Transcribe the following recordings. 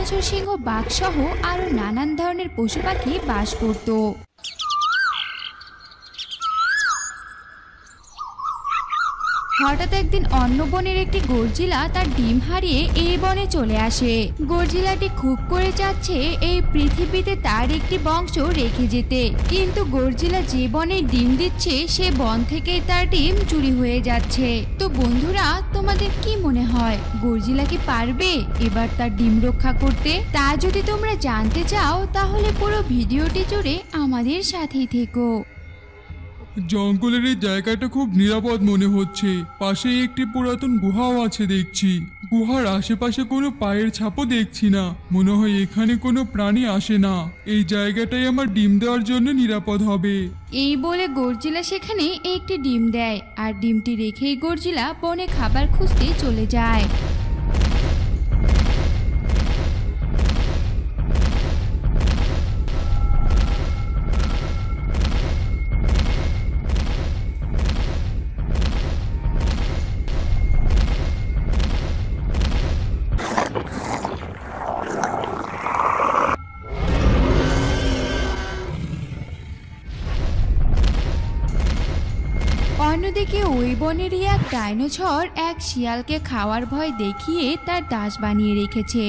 Dinosaur, সিংহ, বাঘ সহ আরো নানান ধরনের পশু পাখি বাস করত। হঠাৎ একদিন অন্য বনের একটি গর্জিলা তার ডিম হারিয়ে এই বনে চলে আসে। গর্জিলাটি খুব করে চাচ্ছে এই পৃথিবীতে তার একটি বংশ রেখে যেতে, কিন্তু গর্জিলা যে বনে ডিম দিচ্ছে সে বন থেকেই তার ডিম চুরি হয়ে যাচ্ছে। তো বন্ধুরা, তোমাদের কি মনে হয় গর্জিলা কি পারবে এবার তার ডিম রক্ষা করতে? তা যদি তোমরা জানতে চাও তাহলে পুরো ভিডিওটি জুড়ে আমাদের সাথেই থেকো। জঙ্গলের এই জায়গাটা খুব নিরাপদ মনে হচ্ছে। পাশে একটি পুরাতন গুহাও আছে দেখছি। গুহার আশেপাশে কোনো পায়ের ছাপও দেখছি না। মনে হয় এখানে কোনো প্রাণী আসে না। এই জায়গাটাই আমার ডিম দেওয়ার জন্য নিরাপদ হবে। এই বলে গর্জিলা সেখানে একটি ডিম দেয়, আর ডিমটি রেখেই গর্জিলা বনে খাবার খুঁজতে চলে যায়। অন্যদিকে ওই বনেরই এক ডাইনোসর এক শিয়ালকে খাওয়ার ভয় দেখিয়ে তার দাস বানিয়ে রেখেছে।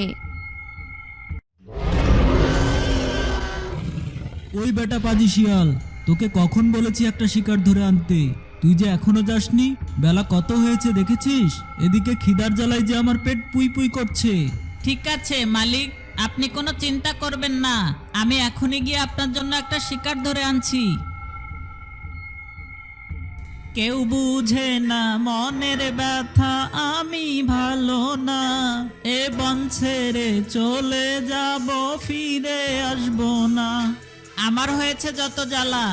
ওই বেটা পাজি শিয়াল, তোকে কখন বলেছি একটা শিকার ধরে আনতে? তুই যে এখনো যাসনি। বেলা কত হয়েছে দেখেছিস? এদিকে খিদার জ্বালায় যে আমার পেট পুই পুই করছে। ঠিক আছে মালিক, আপনি কোনো চিন্তা করবেন না, আমি এখনই গিয়ে আপনার জন্য একটা শিকার ধরে আনছি। কেউ বুঝে না মনের ব্যথা, আমি ভালো না, এ বন ছেড়ে চলে যাব, ফিরে আসবো না। আমার হয়েছে যত জ্বালা,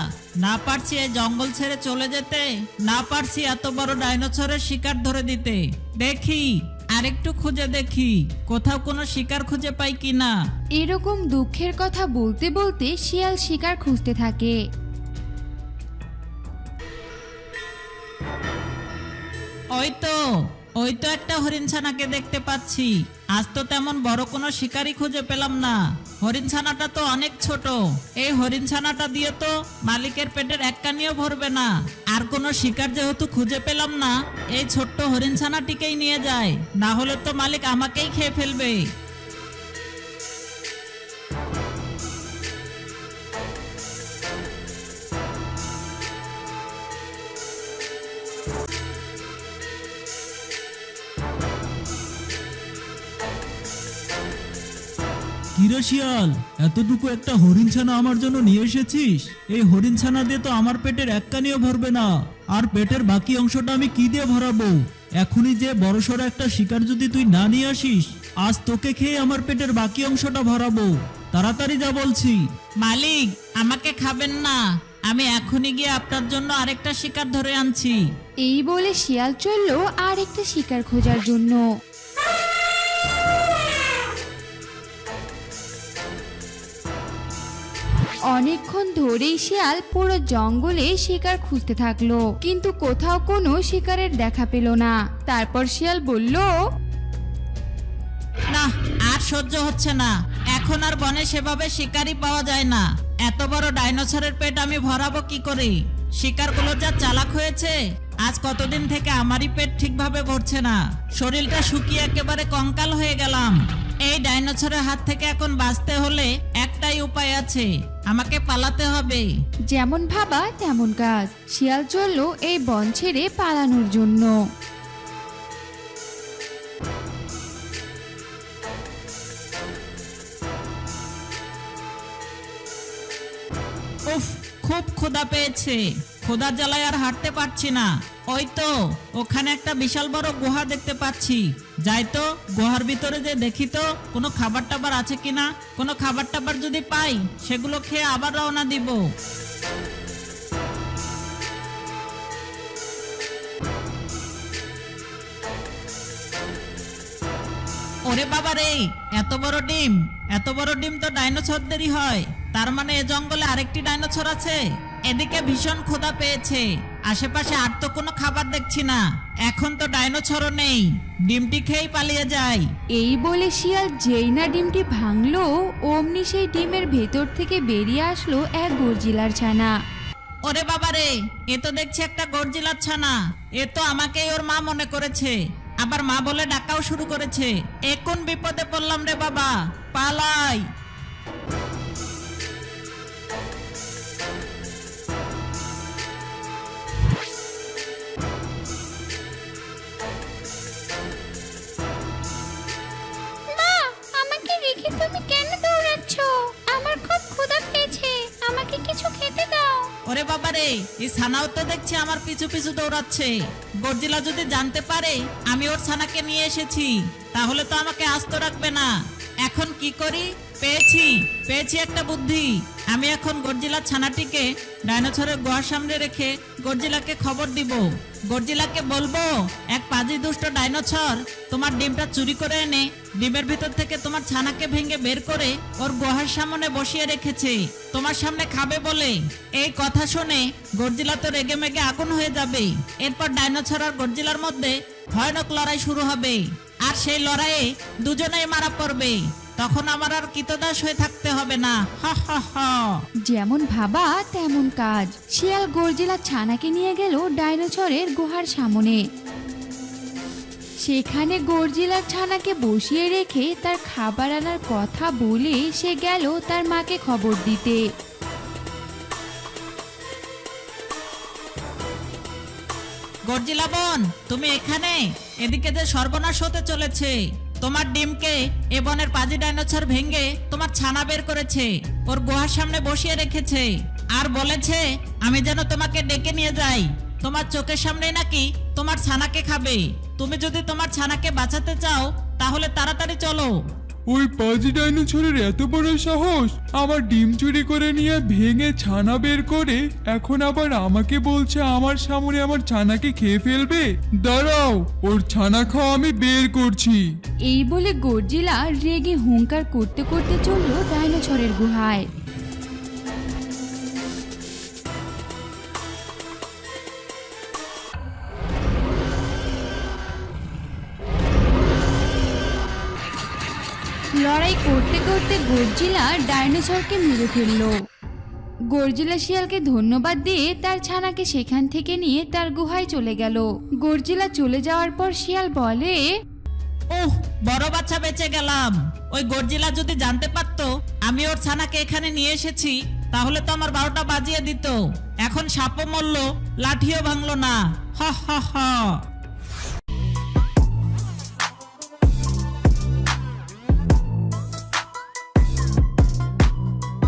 না পারছি এই জঙ্গল ছেড়ে চলে যেতে, না পারছি এত বড় ডাইনোসরের শিকার ধরে দিতে। দেখি আরেকটু খুঁজে দেখি কোথাও কোনো শিকার খুঁজে পাই কিনা। এরকম দুঃখের কথা বলতে বলতে শিয়াল শিকার খুঁজতে থাকে। ওই তো একটা হরিণছানাকে দেখতে পাচ্ছি। আজ তো তেমন বড় কোনো শিকারই খুঁজে পেলাম না। হরিণছানাটা তো অনেক ছোট। এই হরিণছানাটা দিয়ে তো মালিকের পেটের এক কানিও ভরবে না। আর কোনো শিকার যেহেতু খুঁজে পেলাম না, এই ছোট্ট হরিণছানাটিকেই নিয়ে যায়, না হলে তো মালিক আমাকেই খেয়ে ফেলবে। কিরে শিয়াল, এতটুকু একটা হরিণছানা আমার জন্য নিয়ে এসেছিস? এই হরিণছানা দিয়ে তো আমার পেটের এক কানিও ভরবে না। আর পেটের বাকি অংশটা আমি কি দিয়ে ভরাবো? এখনই যে বড়সড় একটা শিকার যদি তুই না নিয়ে আসিস, আজ তোকে খেয়ে আমার পেটের বাকি অংশটা ভরাবো। তাড়াতাড়ি যা বলছি। মালিক, আমাকে খাবেন না, আমি এখনই গিয়ে আপনার জন্য আরেকটা শিকার ধরে আনছি। এই বলে শিয়াল চলল আর একটা শিকার খোঁজার জন্য। অনেকক্ষণ ধরেই শিয়াল পুরো জঙ্গলে শিকার খুঁজতে থাকলো, কিন্তু কোথাও কোনো শিকারের দেখা পেল না। তারপর শিয়াল বলল, না, আর সহ্য হচ্ছে না। এখন আর বনে সেভাবে শিকারই পাওয়া যায় না। এত বড় ডাইনোসরের পেট আমি ভরাবো কি করে? শিকারগুলো যা চালাক হয়েছে, আজ কতদিন থেকে আমারই পেট ঠিকভাবে ভরছে না। শরীরটা শুকিয়ে একেবারে কঙ্কাল হয়ে গেলাম। এই ডাইনোসরের হাত থেকে এখন বাঁচতে হলে একটাই উপায় আছে, আমাকে পালাতে হবে। যেমন ভাবা তেমন কাজ। শিয়াল চলল এই বন ছেড়ে পালানোর জন্য। উফ, খুব ক্ষুধা পেয়েছে। ক্ষুধার জ্বালায় আর হাঁটতে পারছি না। ওই তো ওখানে একটা বিশাল বড় গুহা দেখতে পাচ্ছি। যাই তো গুহার ভিতরে যে দেখি তো কোনো খাবার টাবার আছে কিনা। কোনো খাবার টাবার যদি পাই সেগুলো খেয়ে আবার রওনা দিব। ওরে বাবা রে, এত বড় ডিম! এত বড় ডিম তো ডাইনোসরদেরই হয়। তার মানে এ জঙ্গলে আরেকটি ডাইনোসর আছে। এদিকে ভীষণ ক্ষুধা পেয়েছে, আশেপাশে আর তো কোনো খাবার দেখছি না। এখন তো ডাইনোসরও নেই, ডিমটি খেয়েই পালিয়ে যায়। এই বলে শিয়াল যেই না ডিমটি ভাঙলো, অমনি সেই ডিমের ভেতর থেকে বেরিয়ে আসলো এক গরজিলার ছানা। ওরে বাবারে, এ তো দেখছি একটা গরজিলার ছানা। এ তো আমাকেই ওর মা মনে করেছে, আবার মা বলে ডাকাও শুরু করেছে। এ কোন বিপদে পড়লাম রে বাবা, পালাই। মা, আমাকে রেখে তুমি কেন দৌড়াচ্ছ? আমার খুব ক্ষুধা পেয়েছে, আমাকে কিছু খেতে দাও। ওরে বাবারে, এই ছানাও তো দেখছি আমার পিছু পিছু দৌড়াচ্ছে। গরজিলা যদি জানতে পারে আমি ওর ছানাকে নিয়ে এসেছি, তাহলে তো আমাকে আস্ত রাখবে না। এখন কি করি? পেয়েছি একটা বুদ্ধি। আমি এখন গরজিলার ছানাটিকে ডাইনোসরের গুহার সামনে রেখে গরজিলাকে খবর দিব। গরজিলাকে বলবো, এক পাজি দুষ্ট ডাইনোসর তোমার ডিমটা চুরি করে এনে ডিমের ভিতর থেকে তোমার ছানাকে ভেঙে বের করে ওর গুহার সামনে বসিয়ে রেখেছে, তোমার সামনে খাবে বলে। এই কথা শুনে গরজিলা তো রেগে মেগে আগুন হয়ে যাবে। এরপর ডাইনোসর আর গরজিলার মধ্যে ভয়ানক লড়াই শুরু হবে, আর সেই লড়াইয়ে দুজনেই মারা পড়বে। তখন আমার আর কৃতদাস হয়ে থাকতে হবে না। হা হা হা। যেমন ভাবা তেমন কাজ। শিয়াল গরজিলার ছানাকে নিয়ে গেল ডাইনোসরের গুহার সামনে। সেখানে গরজিলার ছানাকে বসিয়ে রেখে তার খাবার আনার কথা বলে সে গেল তার মাকে খবর দিতে। গরজিলা বোন, তুমি এখানে? এদিকে যে সর্বনাশ হতে চলেছে। তোমার ডিমকে এ বনের পাজি ডাইনোসর ভেঙে তোমার ছানা বের করেছে, ওর গুহার সামনে বসিয়ে রেখেছে, আর বলেছে আমি যেন তোমাকে ডেকে নিয়ে যাই। তোমার চোখের সামনেই নাকি তোমার ছানাকে খাবে। তুমি যদি তোমার ছানাকে বাঁচাতে চাও তাহলে তাড়াতাড়ি চলো। ওই পাজি ডাইনোসরের এত বড় সাহস, আমার ডিম চুরি করে নিয়ে ভেঙে ছানা বের করে এখন আবার আমাকে বলছে আমার সামনে আমার ছানাকে খেয়ে ফেলবে। দাঁড়াও, ওর ছানা খাওয়া আমি বের করছি। এই বলে গরজিলা রেগে হুঙ্কার করতে করতে চলল ডাইনোসরের গুহায়। লড়াই করতে করতে গরজিলা ডাইনোসরকে মেরে ফেলল। গরজিলা শিয়ালকে ধন্যবাদ দিয়ে তার ছানাকে সেখান থেকে নিয়ে তার গুহায় চলে গেল। গরজিলা চলে যাওয়ার পর শিয়াল বলে, ওহ, বড় বাচ্চা বেঁচে গেলাম। ওই গরজিলা যদি জানতে পারতো আমি ওর ছানাকে এখানে নিয়ে এসেছি, তাহলে তো আমার 12টা বাজিয়ে দিত। এখন সাপও মরল, লাঠিও ভাঙলো না। হা হা হা।